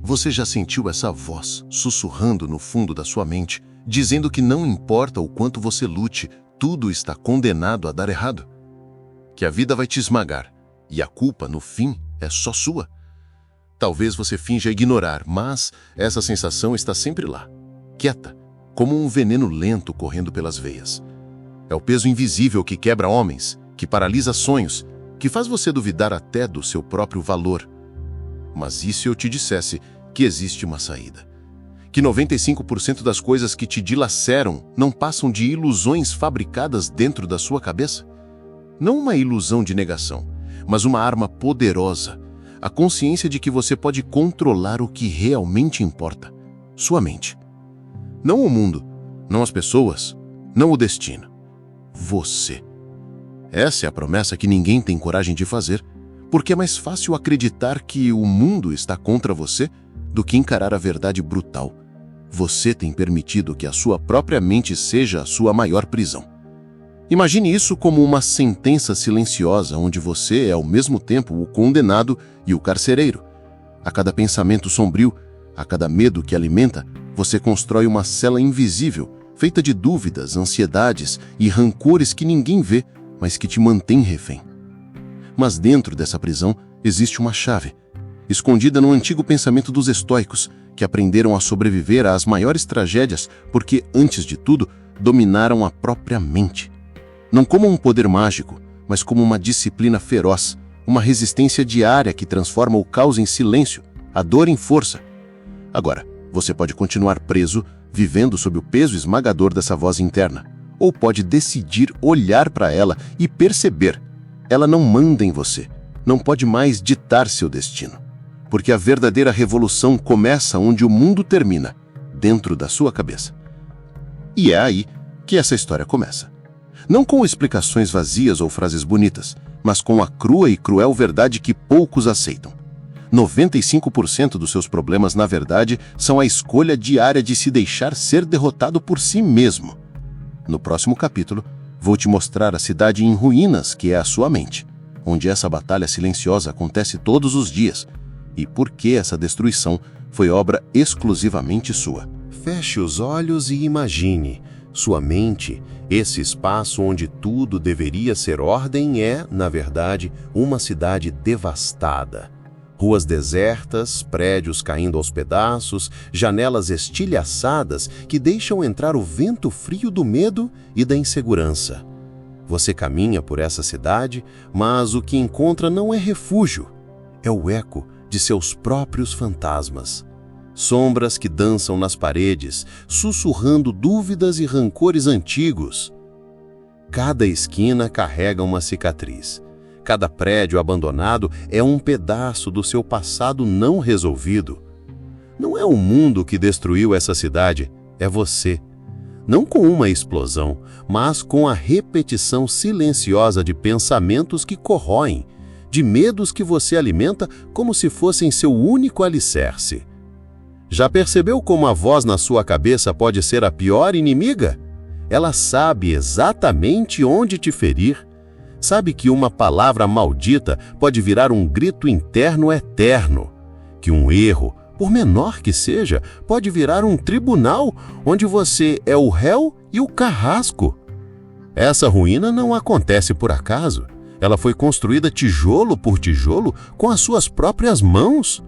Você já sentiu essa voz sussurrando no fundo da sua mente, dizendo que não importa o quanto você lute, tudo está condenado a dar errado? Que a vida vai te esmagar e a culpa, no fim, é só sua? Talvez você finja ignorar, mas essa sensação está sempre lá, quieta, como um veneno lento correndo pelas veias. É o peso invisível que quebra homens, que paralisa sonhos, que faz você duvidar até do seu próprio valor. Mas e se eu te dissesse que existe uma saída? Que 95% das coisas que te dilaceram não passam de ilusões fabricadas dentro da sua cabeça? Não uma ilusão de negação, mas uma arma poderosa, a consciência de que você pode controlar o que realmente importa, sua mente. Não o mundo, não as pessoas, não o destino. Você. Essa é a promessa que ninguém tem coragem de fazer, porque é mais fácil acreditar que o mundo está contra você do que encarar a verdade brutal. Você tem permitido que a sua própria mente seja a sua maior prisão. Imagine isso como uma sentença silenciosa onde você é ao mesmo tempo o condenado e o carcereiro. A cada pensamento sombrio, a cada medo que alimenta, você constrói uma cela invisível, feita de dúvidas, ansiedades e rancores que ninguém vê, mas que te mantém refém. Mas dentro dessa prisão existe uma chave, escondida no antigo pensamento dos estoicos, que aprenderam a sobreviver às maiores tragédias porque, antes de tudo, dominaram a própria mente. Não como um poder mágico, mas como uma disciplina feroz, uma resistência diária que transforma o caos em silêncio, a dor em força. Agora, você pode continuar preso, vivendo sob o peso esmagador dessa voz interna, ou pode decidir olhar para ela e perceber. Ela não manda em você, não pode mais ditar seu destino. Porque a verdadeira revolução começa onde o mundo termina, dentro da sua cabeça. E é aí que essa história começa. Não com explicações vazias ou frases bonitas, mas com a crua e cruel verdade que poucos aceitam. 95% dos seus problemas, na verdade, são a escolha diária de se deixar ser derrotado por si mesmo. No próximo capítulo, vou te mostrar a cidade em ruínas que é a sua mente, onde essa batalha silenciosa acontece todos os dias, e por que essa destruição foi obra exclusivamente sua. Feche os olhos e imagine. Sua mente, esse espaço onde tudo deveria ser ordem, é, na verdade, uma cidade devastada. Ruas desertas, prédios caindo aos pedaços, janelas estilhaçadas que deixam entrar o vento frio do medo e da insegurança. Você caminha por essa cidade, mas o que encontra não é refúgio, é o eco de seus próprios fantasmas. Sombras que dançam nas paredes, sussurrando dúvidas e rancores antigos. Cada esquina carrega uma cicatriz. Cada prédio abandonado é um pedaço do seu passado não resolvido. Não é o mundo que destruiu essa cidade, é você. Não com uma explosão, mas com a repetição silenciosa de pensamentos que corroem, de medos que você alimenta como se fossem seu único alicerce. Já percebeu como a voz na sua cabeça pode ser a pior inimiga? Ela sabe exatamente onde te ferir. Sabe que uma palavra maldita pode virar um grito interno eterno. Que um erro, por menor que seja, pode virar um tribunal onde você é o réu e o carrasco. Essa ruína não acontece por acaso. Ela foi construída tijolo por tijolo com as suas próprias mãos.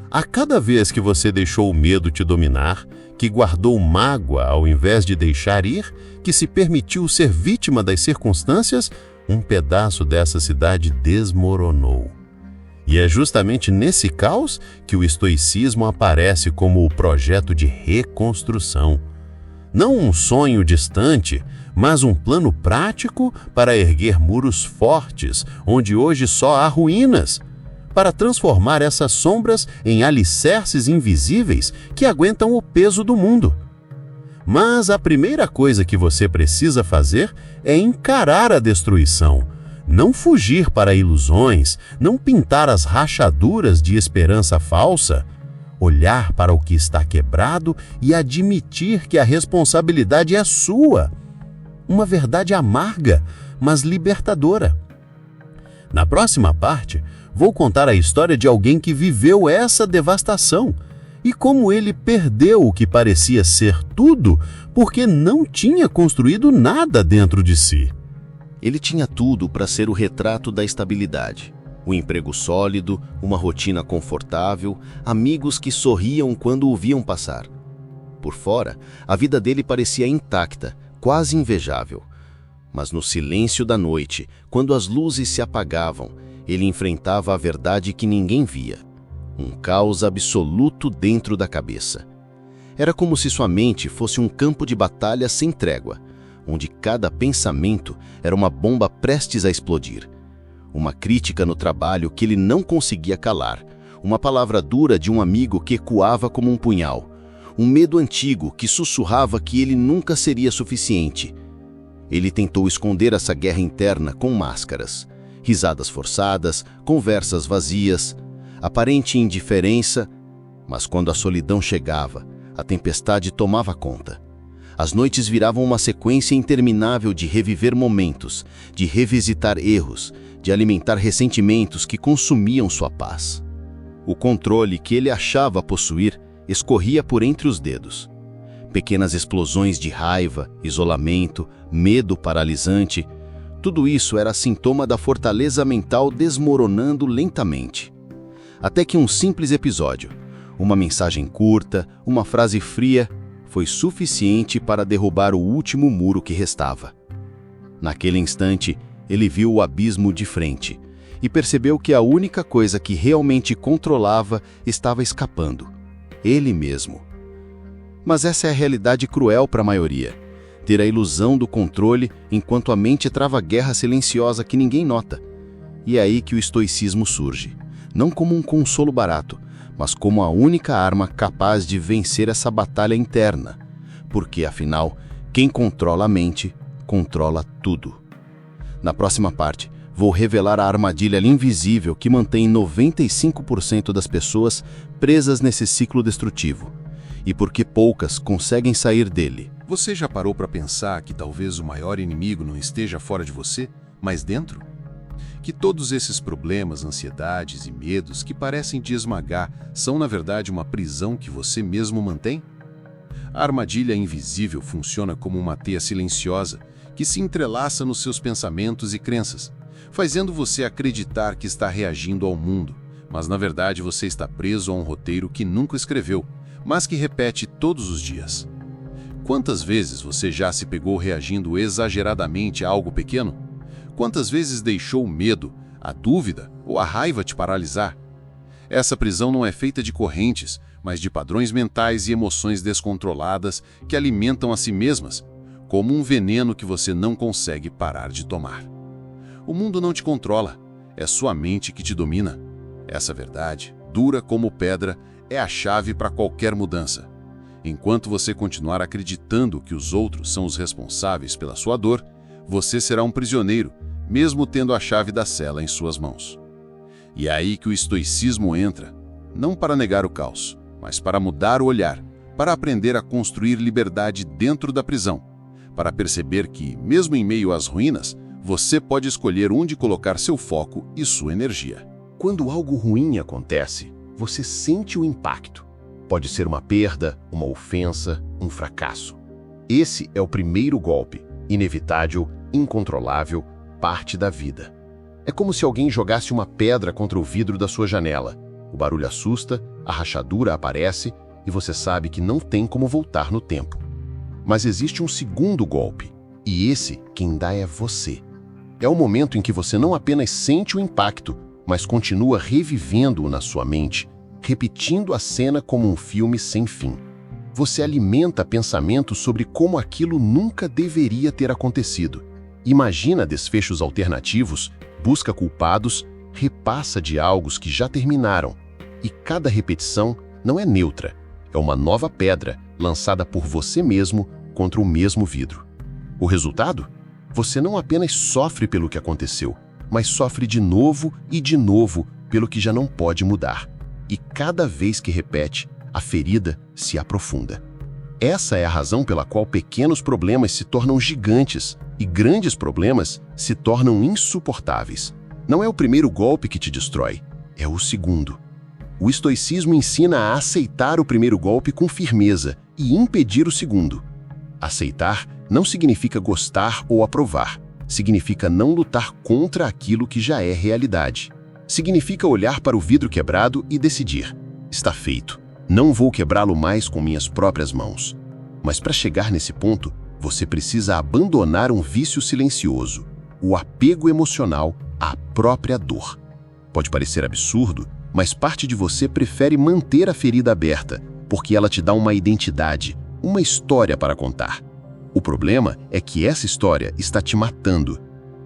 A cada vez que você deixou o medo te dominar, que guardou mágoa ao invés de deixar ir, que se permitiu ser vítima das circunstâncias, um pedaço dessa cidade desmoronou. E é justamente nesse caos que o estoicismo aparece como o projeto de reconstrução. Não um sonho distante, mas um plano prático para erguer muros fortes, onde hoje só há ruínas, para transformar essas sombras em alicerces invisíveis que aguentam o peso do mundo. Mas a primeira coisa que você precisa fazer é encarar a destruição, não fugir para ilusões, não pintar as rachaduras de esperança falsa, olhar para o que está quebrado e admitir que a responsabilidade é sua. Uma verdade amarga, mas libertadora. Na próxima parte, vou contar a história de alguém que viveu essa devastação, e como ele perdeu o que parecia ser tudo porque não tinha construído nada dentro de si. Ele tinha tudo para ser o retrato da estabilidade. Um emprego sólido, uma rotina confortável, amigos que sorriam quando o viam passar. Por fora, a vida dele parecia intacta, quase invejável. Mas no silêncio da noite, quando as luzes se apagavam, ele enfrentava a verdade que ninguém via. Um caos absoluto dentro da cabeça. Era como se sua mente fosse um campo de batalha sem trégua, onde cada pensamento era uma bomba prestes a explodir. Uma crítica no trabalho que ele não conseguia calar, uma palavra dura de um amigo que ecoava como um punhal, um medo antigo que sussurrava que ele nunca seria suficiente. Ele tentou esconder essa guerra interna com máscaras, risadas forçadas, conversas vazias, aparente indiferença, mas quando a solidão chegava, a tempestade tomava conta. As noites viravam uma sequência interminável de reviver momentos, de revisitar erros, de alimentar ressentimentos que consumiam sua paz. O controle que ele achava possuir escorria por entre os dedos. Pequenas explosões de raiva, isolamento, medo paralisante, tudo isso era sintoma da fortaleza mental desmoronando lentamente. Até que um simples episódio, uma mensagem curta, uma frase fria, foi suficiente para derrubar o último muro que restava. Naquele instante, ele viu o abismo de frente e percebeu que a única coisa que realmente controlava estava escapando: ele mesmo. Mas essa é a realidade cruel para a maioria: ter a ilusão do controle enquanto a mente trava guerra silenciosa que ninguém nota. E é aí que o estoicismo surge, não como um consolo barato, mas como a única arma capaz de vencer essa batalha interna, porque, afinal, quem controla a mente, controla tudo. Na próxima parte, vou revelar a armadilha invisível que mantém 95% das pessoas presas nesse ciclo destrutivo, e por que poucas conseguem sair dele. Você já parou para pensar que talvez o maior inimigo não esteja fora de você, mas dentro? Que todos esses problemas, ansiedades e medos que parecem te esmagar são, na verdade, uma prisão que você mesmo mantém? A armadilha invisível funciona como uma teia silenciosa que se entrelaça nos seus pensamentos e crenças, fazendo você acreditar que está reagindo ao mundo, mas na verdade você está preso a um roteiro que nunca escreveu, mas que repete todos os dias. Quantas vezes você já se pegou reagindo exageradamente a algo pequeno? Quantas vezes deixou o medo, a dúvida ou a raiva te paralisar? Essa prisão não é feita de correntes, mas de padrões mentais e emoções descontroladas que alimentam a si mesmas, como um veneno que você não consegue parar de tomar. O mundo não te controla, é sua mente que te domina. Essa verdade, dura como pedra, é a chave para qualquer mudança. Enquanto você continuar acreditando que os outros são os responsáveis pela sua dor, você será um prisioneiro, mesmo tendo a chave da cela em suas mãos. E é aí que o estoicismo entra, não para negar o caos, mas para mudar o olhar, para aprender a construir liberdade dentro da prisão, para perceber que, mesmo em meio às ruínas, você pode escolher onde colocar seu foco e sua energia. Quando algo ruim acontece, você sente o impacto. Pode ser uma perda, uma ofensa, um fracasso. Esse é o primeiro golpe, inevitável, incontrolável, parte da vida. É como se alguém jogasse uma pedra contra o vidro da sua janela. O barulho assusta, a rachadura aparece e você sabe que não tem como voltar no tempo. Mas existe um segundo golpe, e esse quem dá é você. É o momento em que você não apenas sente o impacto, mas continua revivendo-o na sua mente, repetindo a cena como um filme sem fim. Você alimenta pensamentos sobre como aquilo nunca deveria ter acontecido. Imagina desfechos alternativos, busca culpados, repassa diálogos que já terminaram. E cada repetição não é neutra, é uma nova pedra lançada por você mesmo contra o mesmo vidro. O resultado? Você não apenas sofre pelo que aconteceu, mas sofre de novo e de novo pelo que já não pode mudar. E cada vez que repete, a ferida se aprofunda. Essa é a razão pela qual pequenos problemas se tornam gigantes e grandes problemas se tornam insuportáveis. Não é o primeiro golpe que te destrói, é o segundo. O estoicismo ensina a aceitar o primeiro golpe com firmeza e impedir o segundo. Aceitar não significa gostar ou aprovar. Significa não lutar contra aquilo que já é realidade. Significa olhar para o vidro quebrado e decidir: está feito. Não vou quebrá-lo mais com minhas próprias mãos. Mas para chegar nesse ponto, você precisa abandonar um vício silencioso, o apego emocional à própria dor. Pode parecer absurdo, mas parte de você prefere manter a ferida aberta, porque ela te dá uma identidade, uma história para contar. O problema é que essa história está te matando.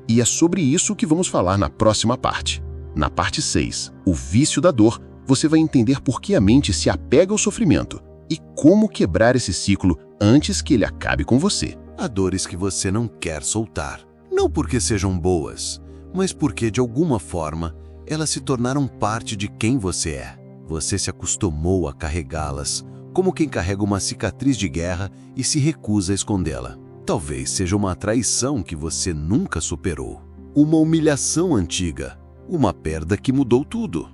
E é sobre isso que vamos falar na próxima parte. Na parte 6, o vício da dor, você vai entender por que a mente se apega ao sofrimento e como quebrar esse ciclo antes que ele acabe com você. Há dores que você não quer soltar, não porque sejam boas, mas porque, de alguma forma, elas se tornaram parte de quem você é. Você se acostumou a carregá-las, como quem carrega uma cicatriz de guerra e se recusa a escondê-la. Talvez seja uma traição que você nunca superou, uma humilhação antiga, uma perda que mudou tudo.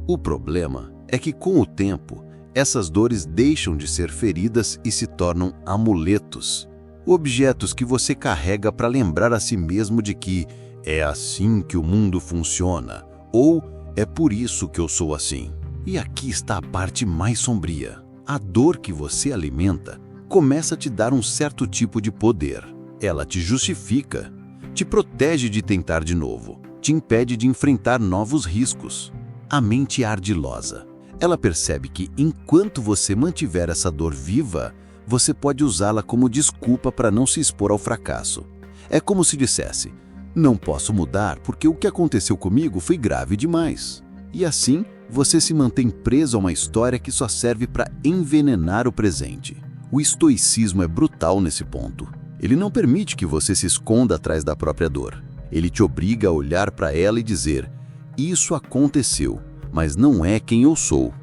O problema é que, com o tempo, essas dores deixam de ser feridas e se tornam amuletos, objetos que você carrega para lembrar a si mesmo de que é assim que o mundo funciona, ou é por isso que eu sou assim. E aqui está a parte mais sombria. A dor que você alimenta começa a te dar um certo tipo de poder. Ela te justifica, te protege de tentar de novo, te impede de enfrentar novos riscos. A mente é ardilosa. Ela percebe que, enquanto você mantiver essa dor viva, você pode usá-la como desculpa para não se expor ao fracasso. É como se dissesse: não posso mudar porque o que aconteceu comigo foi grave demais. E assim, você se mantém preso a uma história que só serve para envenenar o presente. O estoicismo é brutal nesse ponto. Ele não permite que você se esconda atrás da própria dor. Ele te obriga a olhar para ela e dizer: isso aconteceu, mas não é quem eu sou.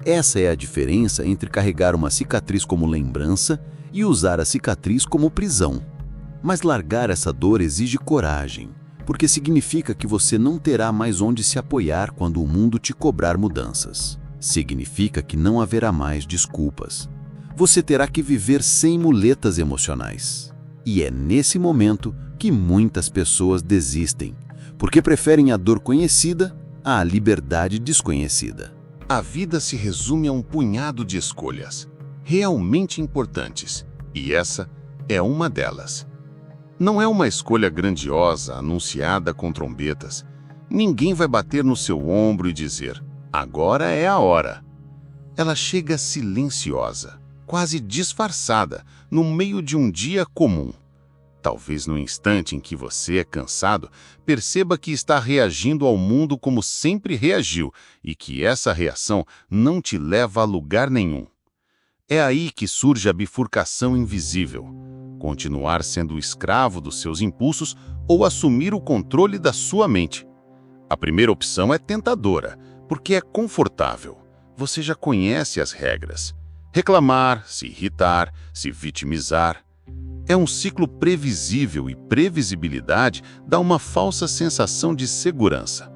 Essa é a diferença entre carregar uma cicatriz como lembrança e usar a cicatriz como prisão. Mas largar essa dor exige coragem, porque significa que você não terá mais onde se apoiar quando o mundo te cobrar mudanças. Significa que não haverá mais desculpas. Você terá que viver sem muletas emocionais. E é nesse momento que muitas pessoas desistem, porque preferem a dor conhecida à liberdade desconhecida. A vida se resume a um punhado de escolhas, realmente importantes, e essa é uma delas. Não é uma escolha grandiosa, anunciada com trombetas. Ninguém vai bater no seu ombro e dizer: agora é a hora. Ela chega silenciosa, quase disfarçada, no meio de um dia comum. Talvez no instante em que você é cansado, perceba que está reagindo ao mundo como sempre reagiu e que essa reação não te leva a lugar nenhum. É aí que surge a bifurcação invisível. Continuar sendo o escravo dos seus impulsos ou assumir o controle da sua mente. A primeira opção é tentadora, porque é confortável. Você já conhece as regras. Reclamar, se irritar, se vitimizar. É um ciclo previsível e previsibilidade dá uma falsa sensação de segurança.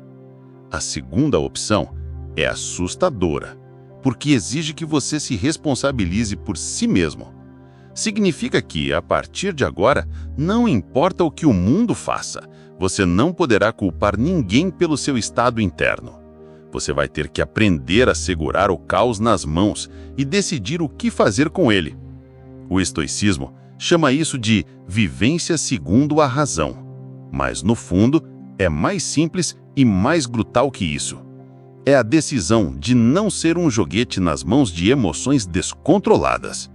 A segunda opção é assustadora, porque exige que você se responsabilize por si mesmo. Significa que, a partir de agora, não importa o que o mundo faça, você não poderá culpar ninguém pelo seu estado interno. Você vai ter que aprender a segurar o caos nas mãos e decidir o que fazer com ele. O estoicismo chama isso de vivência segundo a razão. Mas, no fundo, é mais simples e mais brutal que isso. É a decisão de não ser um joguete nas mãos de emoções descontroladas.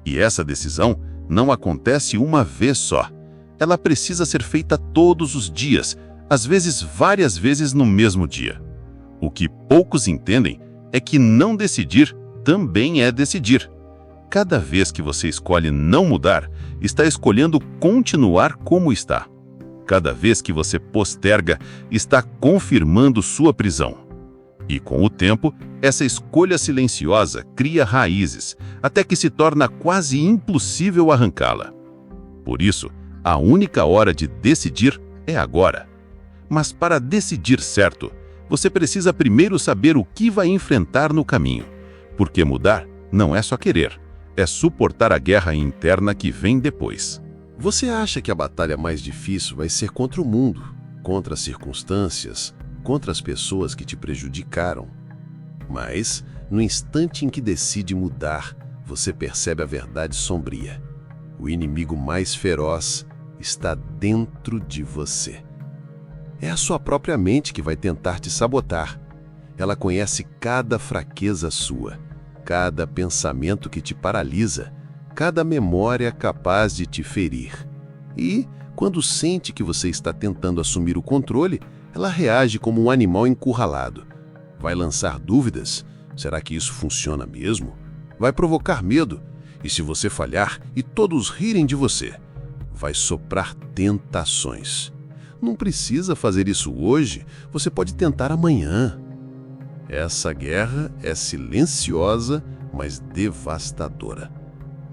E essa decisão não acontece uma vez só. Ela precisa ser feita todos os dias, às vezes várias vezes no mesmo dia. O que poucos entendem é que não decidir também é decidir. Cada vez que você escolhe não mudar, está escolhendo continuar como está. Cada vez que você posterga, está confirmando sua prisão. E com o tempo, essa escolha silenciosa cria raízes, até que se torna quase impossível arrancá-la. Por isso, a única hora de decidir é agora. Mas para decidir certo, você precisa primeiro saber o que vai enfrentar no caminho. Porque mudar não é só querer, é suportar a guerra interna que vem depois. Você acha que a batalha mais difícil vai ser contra o mundo, contra as circunstâncias, contra as pessoas que te prejudicaram? Mas, no instante em que decide mudar, você percebe a verdade sombria. O inimigo mais feroz está dentro de você. É a sua própria mente que vai tentar te sabotar. Ela conhece cada fraqueza sua, cada pensamento que te paralisa, cada memória capaz de te ferir. E, quando sente que você está tentando assumir o controle, ela reage como um animal encurralado. Vai lançar dúvidas. Será que isso funciona mesmo? Vai provocar medo. E se você falhar e todos rirem de você? Vai soprar tentações. Não precisa fazer isso hoje, você pode tentar amanhã. Essa guerra é silenciosa, mas devastadora.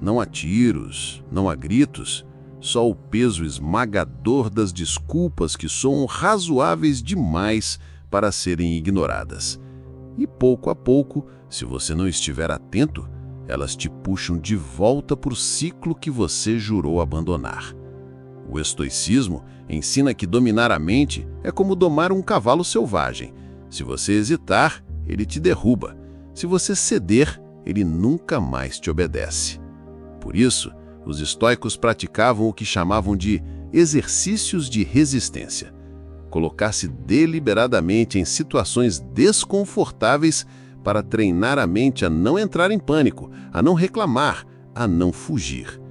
Não há tiros, não há gritos, só o peso esmagador das desculpas que soam razoáveis demais para serem ignoradas. E pouco a pouco, se você não estiver atento, elas te puxam de volta para o ciclo que você jurou abandonar. O estoicismo ensina que dominar a mente é como domar um cavalo selvagem. Se você hesitar, ele te derruba. Se você ceder, ele nunca mais te obedece. Por isso, os estoicos praticavam o que chamavam de exercícios de resistência. Colocar-se deliberadamente em situações desconfortáveis para treinar a mente a não entrar em pânico, a não reclamar, a não fugir.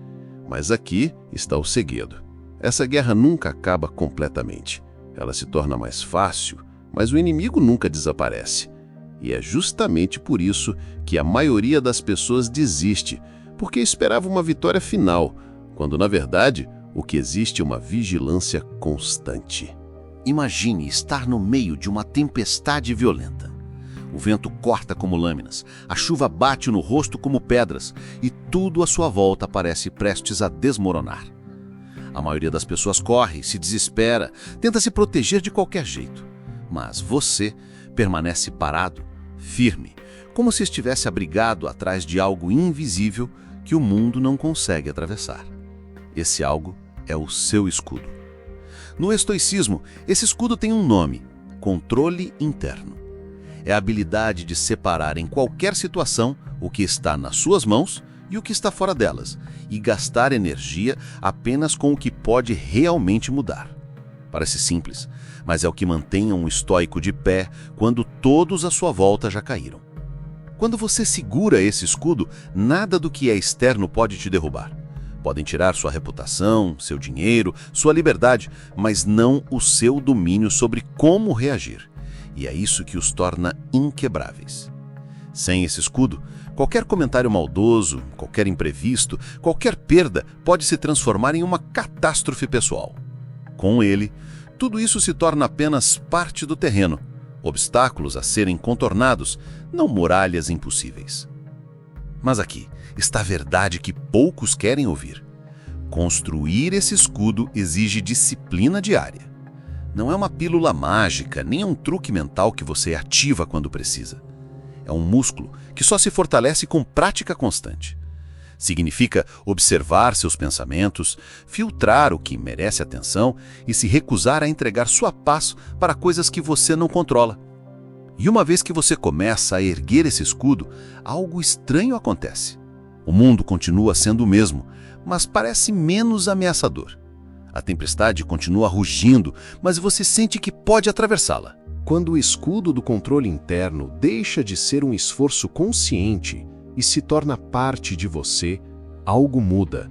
Mas aqui está o segredo. Essa guerra nunca acaba completamente. Ela se torna mais fácil, mas o inimigo nunca desaparece. E é justamente por isso que a maioria das pessoas desiste, porque esperava uma vitória final, quando, na verdade, o que existe é uma vigilância constante. Imagine estar no meio de uma tempestade violenta. O vento corta como lâminas, a chuva bate no rosto como pedras e tudo à sua volta parece prestes a desmoronar. A maioria das pessoas corre, se desespera, tenta se proteger de qualquer jeito. Mas você permanece parado, firme, como se estivesse abrigado atrás de algo invisível que o mundo não consegue atravessar. Esse algo é o seu escudo. No estoicismo, esse escudo tem um nome: controle interno. É a habilidade de separar em qualquer situação o que está nas suas mãos e o que está fora delas, e gastar energia apenas com o que pode realmente mudar. Parece simples, mas é o que mantém um estoico de pé quando todos à sua volta já caíram. Quando você segura esse escudo, nada do que é externo pode te derrubar. Podem tirar sua reputação, seu dinheiro, sua liberdade, mas não o seu domínio sobre como reagir. E é isso que os torna inquebráveis. Sem esse escudo, qualquer comentário maldoso, qualquer imprevisto, qualquer perda pode se transformar em uma catástrofe pessoal. Com ele, tudo isso se torna apenas parte do terreno, obstáculos a serem contornados, não muralhas impossíveis. Mas aqui está a verdade que poucos querem ouvir. Construir esse escudo exige disciplina diária. Não é uma pílula mágica, nem um truque mental que você ativa quando precisa. É um músculo que só se fortalece com prática constante. Significa observar seus pensamentos, filtrar o que merece atenção e se recusar a entregar sua paz para coisas que você não controla. E uma vez que você começa a erguer esse escudo, algo estranho acontece. O mundo continua sendo o mesmo, mas parece menos ameaçador. A tempestade continua rugindo, mas você sente que pode atravessá-la. Quando o escudo do controle interno deixa de ser um esforço consciente e se torna parte de você, algo muda.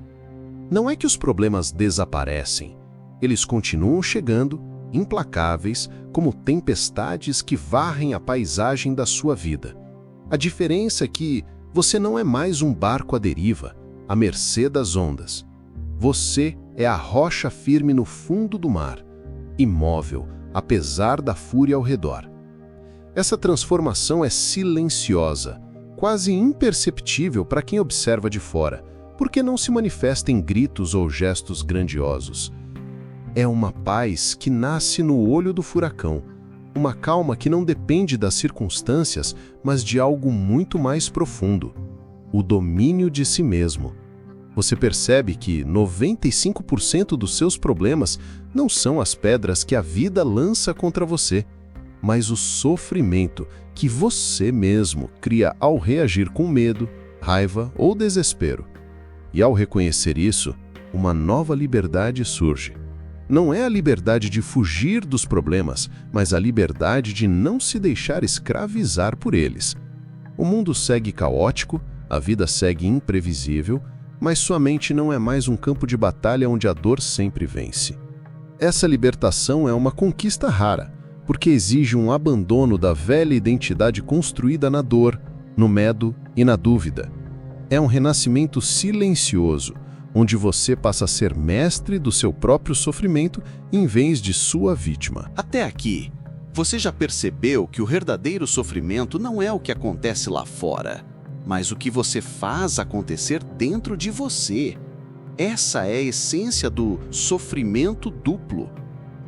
Não é que os problemas desaparecem, eles continuam chegando, implacáveis, como tempestades que varrem a paisagem da sua vida. A diferença é que você não é mais um barco à deriva, à mercê das ondas. Você é a rocha firme no fundo do mar, imóvel, apesar da fúria ao redor. Essa transformação é silenciosa, quase imperceptível para quem observa de fora, porque não se manifesta em gritos ou gestos grandiosos. É uma paz que nasce no olho do furacão, Uma calma que não depende das circunstâncias, mas de algo muito mais profundo: o domínio de si mesmo. Você percebe que 95% dos seus problemas não são as pedras que a vida lança contra você, mas o sofrimento que você mesmo cria ao reagir com medo, raiva ou desespero. E ao reconhecer isso, uma nova liberdade surge. Não é a liberdade de fugir dos problemas, mas a liberdade de não se deixar escravizar por eles. O mundo segue caótico, a vida segue imprevisível, mas sua mente não é mais um campo de batalha onde a dor sempre vence. Essa libertação é uma conquista rara, porque exige um abandono da velha identidade construída na dor, no medo e na dúvida. É um renascimento silencioso, onde você passa a ser mestre do seu próprio sofrimento em vez de sua vítima. Até aqui, você já percebeu que o verdadeiro sofrimento não é o que acontece lá fora, mas o que você faz acontecer dentro de você. Essa é a essência do sofrimento duplo.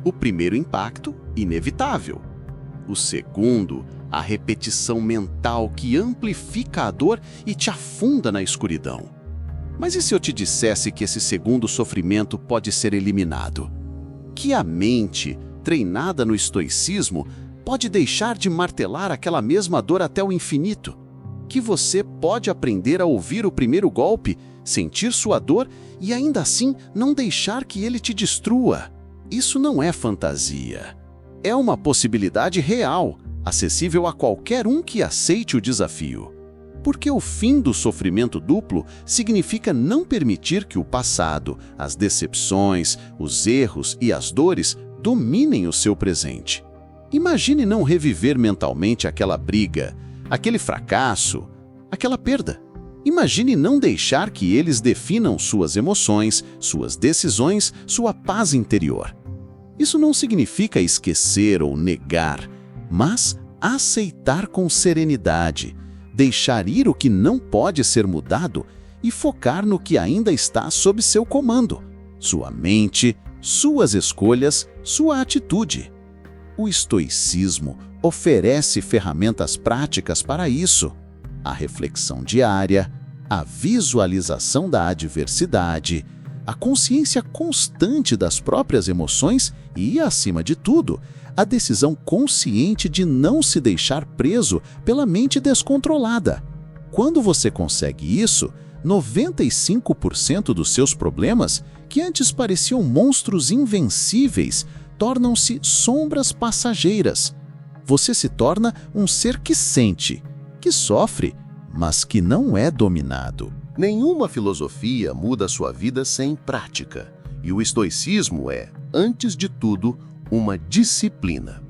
O primeiro impacto, inevitável. O segundo, a repetição mental que amplifica a dor e te afunda na escuridão. Mas e se eu te dissesse que esse segundo sofrimento pode ser eliminado? Que a mente, treinada no estoicismo, pode deixar de martelar aquela mesma dor até o infinito? Que você pode aprender a ouvir o primeiro golpe, sentir sua dor e ainda assim não deixar que ele te destrua? Isso não é fantasia. É uma possibilidade real, acessível a qualquer um que aceite o desafio. Porque o fim do sofrimento duplo significa não permitir que o passado, as decepções, os erros e as dores dominem o seu presente. Imagine não reviver mentalmente aquela briga, aquele fracasso, aquela perda. Imagine não deixar que eles definam suas emoções, suas decisões, sua paz interior. Isso não significa esquecer ou negar, mas aceitar com serenidade, deixar ir o que não pode ser mudado e focar no que ainda está sob seu comando, sua mente, suas escolhas, sua atitude. O estoicismo oferece ferramentas práticas para isso: a reflexão diária, a visualização da adversidade, a consciência constante das próprias emoções e, acima de tudo, a decisão consciente de não se deixar preso pela mente descontrolada. Quando você consegue isso, 95% dos seus problemas, que antes pareciam monstros invencíveis, tornam-se sombras passageiras. Você se torna um ser que sente, que sofre, mas que não é dominado. Nenhuma filosofia muda a sua vida sem prática. E o estoicismo é, antes de tudo, uma disciplina.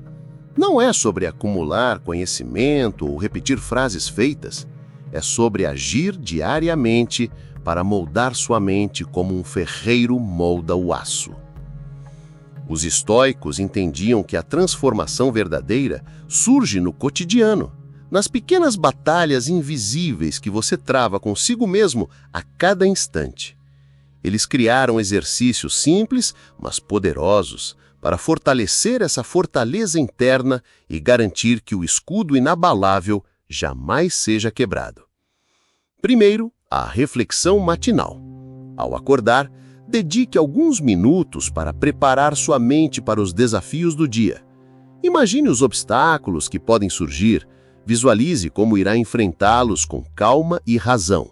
Não é sobre acumular conhecimento ou repetir frases feitas. É sobre agir diariamente para moldar sua mente como um ferreiro molda o aço. Os estoicos entendiam que a transformação verdadeira surge no cotidiano, nas pequenas batalhas invisíveis que você trava consigo mesmo a cada instante. Eles criaram exercícios simples, mas poderosos, para fortalecer essa fortaleza interna e garantir que o escudo inabalável jamais seja quebrado. Primeiro, a reflexão matinal. Ao acordar, dedique alguns minutos para preparar sua mente para os desafios do dia. Imagine os obstáculos que podem surgir, visualize como irá enfrentá-los com calma e razão.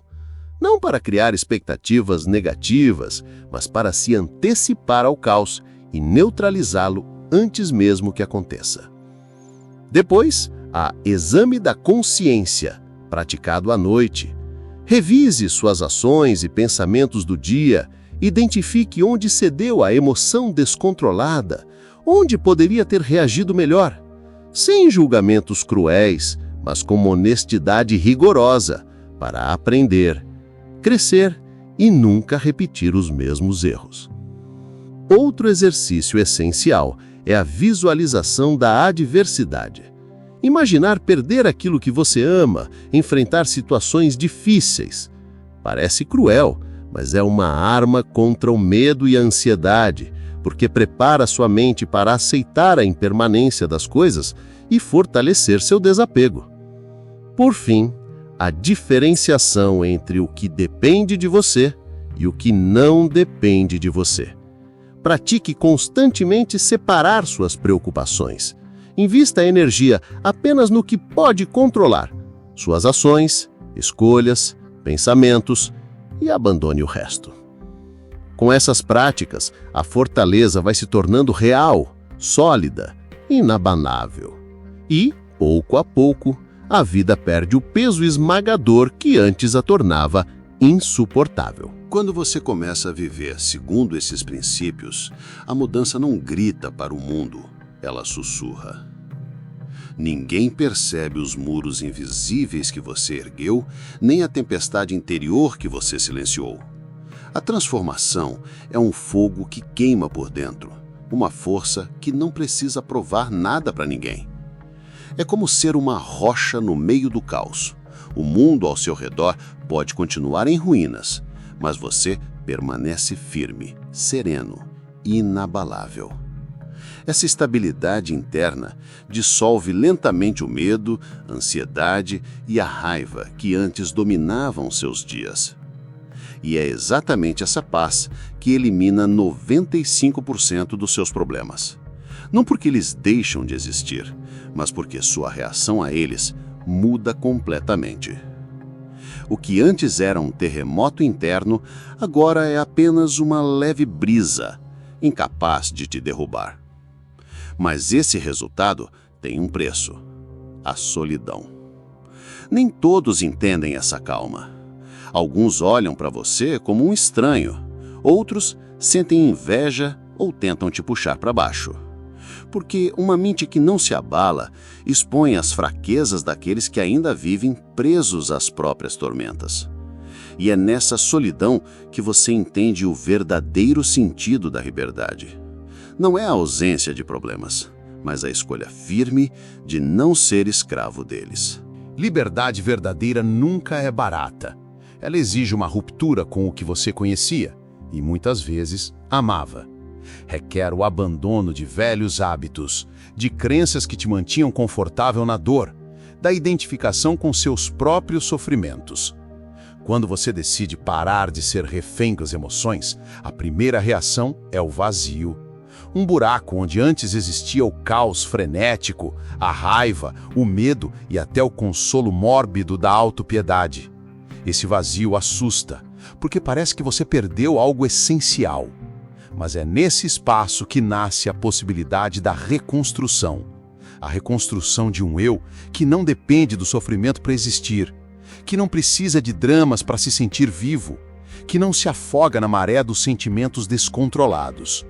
Não para criar expectativas negativas, mas para se antecipar ao caos e neutralizá-lo antes mesmo que aconteça. Depois, há exame da consciência, praticado à noite. Revise suas ações e pensamentos do dia, identifique onde cedeu à emoção descontrolada, onde poderia ter reagido melhor, sem julgamentos cruéis, mas com uma honestidade rigorosa, para aprender, crescer e nunca repetir os mesmos erros. Outro exercício essencial é a visualização da adversidade. Imaginar perder aquilo que você ama, enfrentar situações difíceis. Parece cruel, mas é uma arma contra o medo e a ansiedade, porque prepara sua mente para aceitar a impermanência das coisas e fortalecer seu desapego. Por fim, a diferenciação entre o que depende de você e o que não depende de você. Pratique constantemente separar suas preocupações. Invista a energia apenas no que pode controlar, suas ações, escolhas, pensamentos, e abandone o resto. Com essas práticas, a fortaleza vai se tornando real, sólida, inabalável. E, pouco a pouco, a vida perde o peso esmagador que antes a tornava insuportável. Quando você começa a viver segundo esses princípios, a mudança não grita para o mundo, ela sussurra. Ninguém percebe os muros invisíveis que você ergueu, nem a tempestade interior que você silenciou. A transformação é um fogo que queima por dentro, uma força que não precisa provar nada para ninguém. É como ser uma rocha no meio do caos. O mundo ao seu redor pode continuar em ruínas, mas você permanece firme, sereno, inabalável. Essa estabilidade interna dissolve lentamente o medo, a ansiedade e a raiva que antes dominavam seus dias. E é exatamente essa paz que elimina 95% dos seus problemas. Não porque eles deixam de existir, mas porque sua reação a eles muda completamente. O que antes era um terremoto interno, agora é apenas uma leve brisa, incapaz de te derrubar. Mas esse resultado tem um preço: a solidão. Nem todos entendem essa calma. Alguns olham para você como um estranho, outros sentem inveja ou tentam te puxar para baixo. Porque uma mente que não se abala expõe as fraquezas daqueles que ainda vivem presos às próprias tormentas. E é nessa solidão que você entende o verdadeiro sentido da liberdade. Não é a ausência de problemas, mas a escolha firme de não ser escravo deles. Liberdade verdadeira nunca é barata. Ela exige uma ruptura com o que você conhecia e, muitas vezes, amava. Requer o abandono de velhos hábitos, de crenças que te mantinham confortável na dor, da identificação com seus próprios sofrimentos. Quando você decide parar de ser refém das emoções, a primeira reação é o vazio. Um buraco onde antes existia o caos frenético, a raiva, o medo e até o consolo mórbido da autopiedade. Esse vazio assusta, porque parece que você perdeu algo essencial. Mas é nesse espaço que nasce a possibilidade da reconstrução. A reconstrução de um eu que não depende do sofrimento para existir, que não precisa de dramas para se sentir vivo, que não se afoga na maré dos sentimentos descontrolados.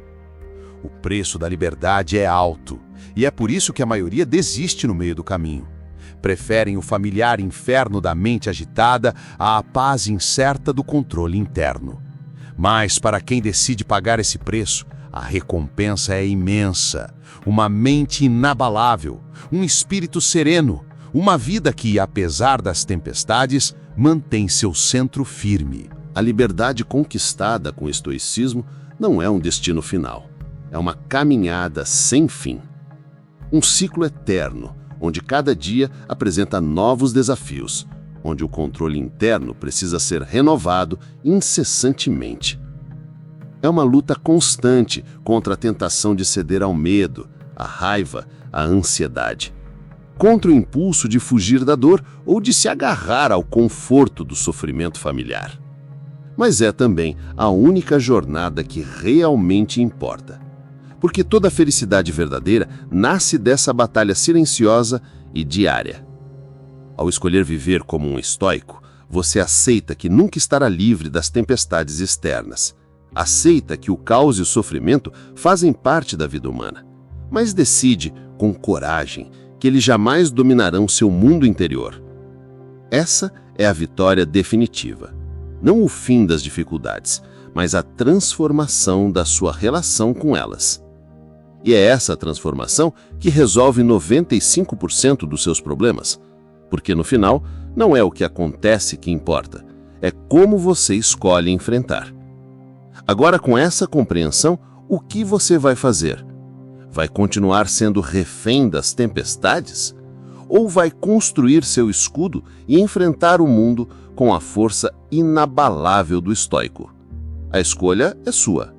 O preço da liberdade é alto, e é por isso que a maioria desiste no meio do caminho. Preferem o familiar inferno da mente agitada à paz incerta do controle interno. Mas para quem decide pagar esse preço, a recompensa é imensa. Uma mente inabalável, um espírito sereno, uma vida que, apesar das tempestades, mantém seu centro firme. A liberdade conquistada com estoicismo não é um destino final. É uma caminhada sem fim. Um ciclo eterno, onde cada dia apresenta novos desafios, onde o controle interno precisa ser renovado incessantemente. É uma luta constante contra a tentação de ceder ao medo, à raiva, à ansiedade. Contra o impulso de fugir da dor ou de se agarrar ao conforto do sofrimento familiar. Mas é também a única jornada que realmente importa. Porque toda felicidade verdadeira nasce dessa batalha silenciosa e diária. Ao escolher viver como um estoico, você aceita que nunca estará livre das tempestades externas. Aceita que o caos e o sofrimento fazem parte da vida humana. Mas decide, com coragem, que eles jamais dominarão seu mundo interior. Essa é a vitória definitiva. Não o fim das dificuldades, mas a transformação da sua relação com elas. E é essa transformação que resolve 95% dos seus problemas. Porque no final, não é o que acontece que importa, é como você escolhe enfrentar. Agora, com essa compreensão, O que você vai fazer? Vai continuar sendo refém das tempestades? Ou vai construir seu escudo e enfrentar o mundo com a força inabalável do estoico? A escolha é sua.